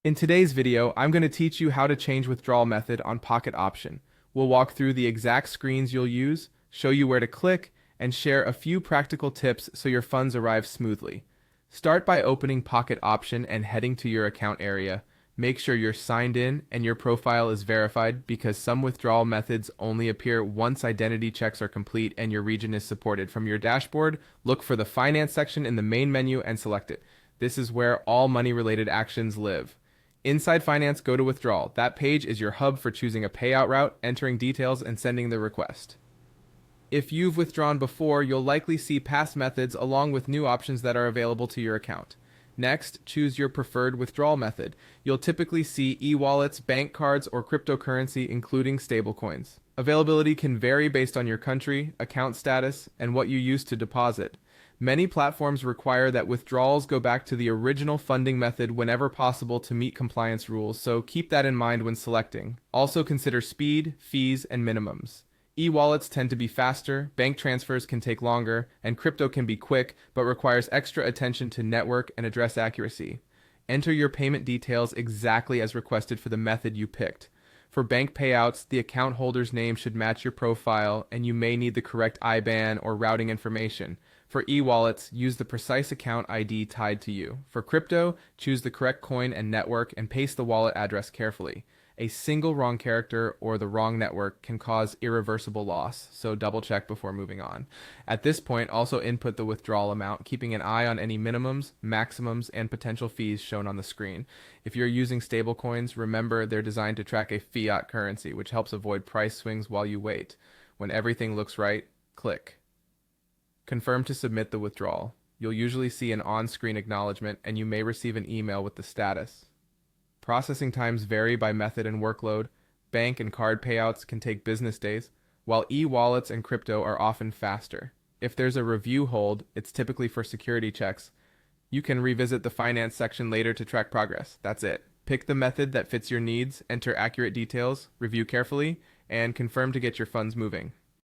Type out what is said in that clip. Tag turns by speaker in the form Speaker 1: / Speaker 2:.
Speaker 1: In today's video, I'm going to teach you how to change withdrawal method on Pocket Option. We'll walk through the exact screens you'll use, show you where to click, and share a few practical tips so your funds arrive smoothly. Start by opening Pocket Option and heading to your account area. Make sure you're signed in and your profile is verified because some withdrawal methods only appear once identity checks are complete and your region is supported. From your dashboard, look for the Finance section in the main menu and select it. This is where all money-related actions live. Inside Finance, go to Withdrawal. That page is your hub for choosing a payout route, entering details, and sending the request. If you've withdrawn before, you'll likely see past methods along with new options that are available to your account. Next, choose your preferred withdrawal method. You'll typically see e-wallets, bank cards, or cryptocurrency, including stablecoins. Availability can vary based on your country, account status, and what you use to deposit. Many platforms require that withdrawals go back to the original funding method whenever possible to meet compliance rules, so keep that in mind when selecting. Also consider speed, fees, and minimums. E-wallets tend to be faster, bank transfers can take longer, and crypto can be quick, but requires extra attention to network and address accuracy. Enter your payment details exactly as requested for the method you picked. For bank payouts, the account holder's name should match your profile, and you may need the correct IBAN or routing information. For e-wallets, use the precise account ID tied to you. For crypto, choose the correct coin and network and paste the wallet address carefully. A single wrong character or the wrong network can cause irreversible loss, so double check before moving on. At this point, also input the withdrawal amount, keeping an eye on any minimums, maximums, and potential fees shown on the screen. If you're using stablecoins, remember they're designed to track a fiat currency, which helps avoid price swings while you wait. When everything looks right, click. Confirm to submit the withdrawal. You'll usually see an on-screen acknowledgement, and you may receive an email with the status. Processing times vary by method and workload. Bank and card payouts can take business days, while e-wallets and crypto are often faster. If there's a review hold, it's typically for security checks. You can revisit the Finance section later to track progress. That's it. Pick the method that fits your needs, enter accurate details, review carefully, and confirm to get your funds moving.